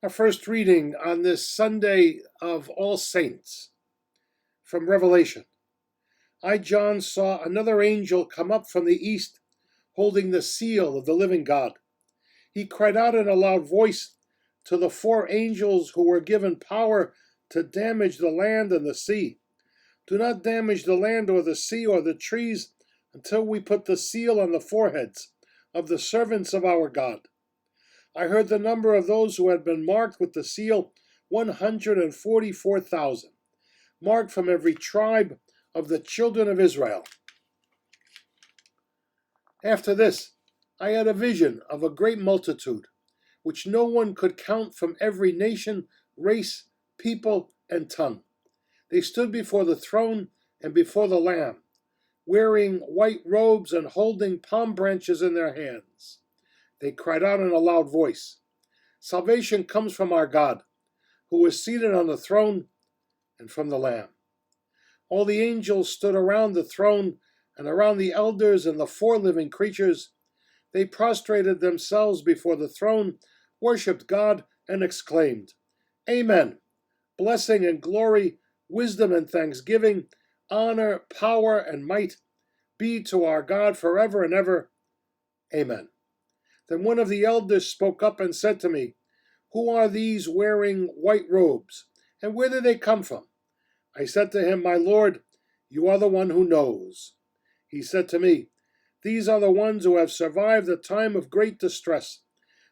Our first reading on this Sunday of All Saints from Revelation. I, John, saw another angel come up from the east, holding the seal of the living God. He cried out in a loud voice to the four angels who were given power to damage the land and the sea. Do not damage the land or the sea or the trees until we put the seal on the foreheads of the servants of our God. I heard the number of those who had been marked with the seal, 144,000, marked from every tribe of the children of Israel. After this, I had a vision of a great multitude, which no one could count, from every nation, race, people, and tongue. They stood before the throne and before the Lamb, wearing white robes and holding palm branches in their hands. They cried out in a loud voice, "Salvation comes from our God, who is seated on the throne, and from the Lamb." All the angels stood around the throne and around the elders and the four living creatures. They prostrated themselves before the throne, worshipped God, and exclaimed, "Amen. Blessing and glory, wisdom and thanksgiving, honor, power, and might be to our God forever and ever. Amen." Then one of the elders spoke up and said to me, "Who are these wearing white robes, and where do they come from?" I said to him, "My Lord, you are the one who knows." He said to me, "These are the ones who have survived a time of great distress.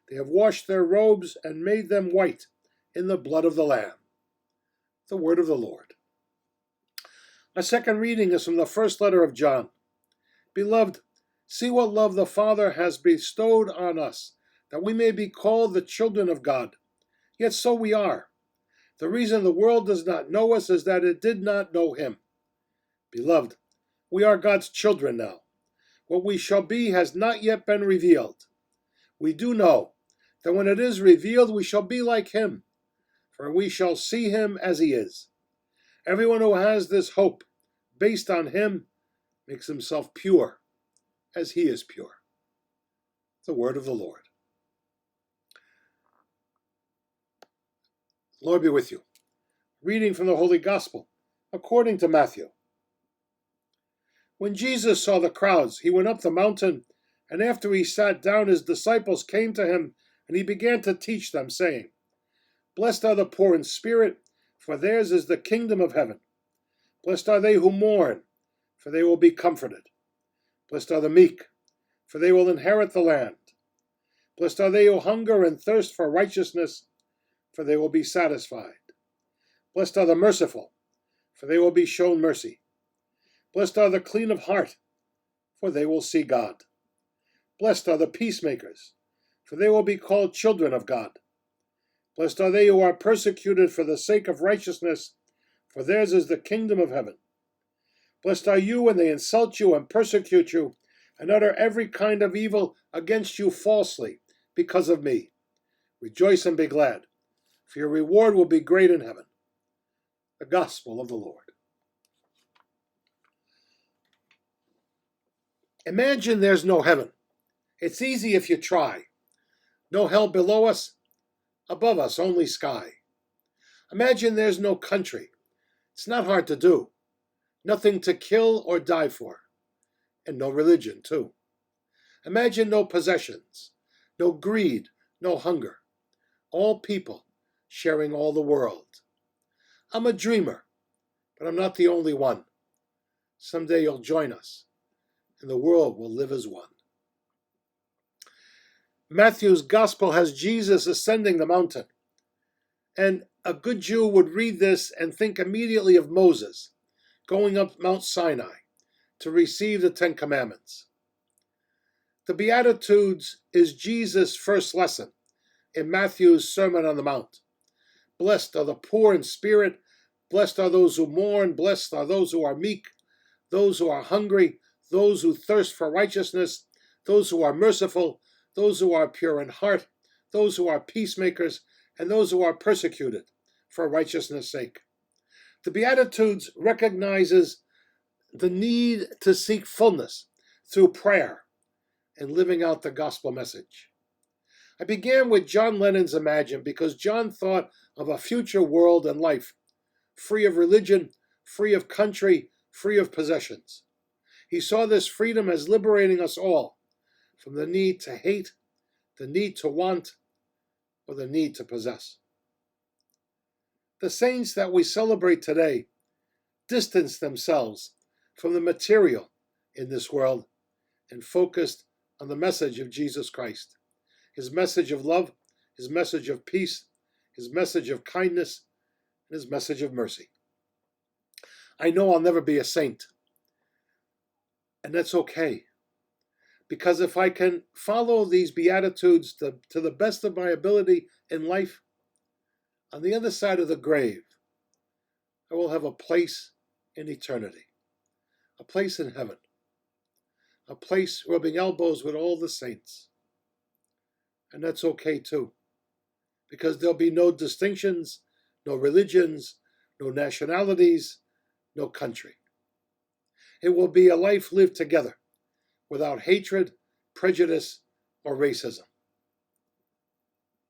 They have washed their robes and made them white in the blood of the Lamb." The word of the Lord. Our second reading is from the first letter of John. Beloved, see what love the Father has bestowed on us, that we may be called the children of God. Yet so we are. The reason the world does not know us is that it did not know him. Beloved, we are God's children now. What we shall be has not yet been revealed. We do know that when it is revealed, we shall be like him, for we shall see him as he is. Everyone who has this hope based on him makes himself pure as he is pure. The word of the Lord. Lord be with you. Reading from the Holy Gospel according to Matthew. When Jesus saw the crowds, he went up the mountain, and after he sat down, his disciples came to him, and he began to teach them, saying, "Blessed are the poor in spirit, for theirs is the kingdom of heaven. Blessed are they who mourn, for they will be comforted. Blessed are the meek, for they will inherit the land. Blessed are they who hunger and thirst for righteousness, for they will be satisfied. Blessed are the merciful, for they will be shown mercy. Blessed are the clean of heart, for they will see God. Blessed are the peacemakers, for they will be called children of God. Blessed are they who are persecuted for the sake of righteousness, for theirs is the kingdom of heaven. Blessed are you when they insult you and persecute you, and utter every kind of evil against you falsely because of me. Rejoice and be glad, for your reward will be great in heaven." The Gospel of the Lord. Imagine there's no heaven. It's easy if you try. No hell below us, above us only sky. Imagine there's no country. It's not hard to do. Nothing to kill or die for. And no religion, too. Imagine no possessions, no greed, no hunger. All people sharing all the world. I'm a dreamer, but I'm not the only one. Someday you'll join us, and the world will live as one. Matthew's Gospel has Jesus ascending the mountain. And a good Jew would read this and think immediately of Moses going up Mount Sinai to receive the Ten Commandments. The Beatitudes is Jesus' first lesson in Matthew's Sermon on the Mount. Blessed are the poor in spirit, blessed are those who mourn, blessed are those who are meek, those who are hungry, those who thirst for righteousness, those who are merciful, those who are pure in heart, those who are peacemakers, and those who are persecuted for righteousness' sake. The Beatitudes recognizes the need to seek fullness through prayer and living out the gospel message. I began with John Lennon's Imagine because John thought of a future world and life, free of religion, free of country, free of possessions. He saw this freedom as liberating us all from the need to hate, the need to want, or the need to possess. The saints that we celebrate today distance themselves from the material in this world and focused on the message of Jesus Christ, his message of love, his message of peace, his message of kindness, and his message of mercy. I know I'll never be a saint, and that's okay, because if I can follow these Beatitudes to the best of my ability in life, on the other side of the grave, I will have a place in eternity, a place in heaven, a place rubbing elbows with all the saints. And that's okay too, because there'll be no distinctions, no religions, no nationalities, no country. It will be a life lived together without hatred, prejudice, or racism.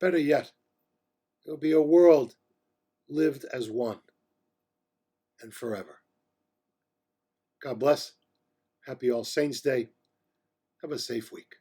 Better yet, it will be a world lived as one and forever. God bless. Happy All Saints Day. Have a safe week.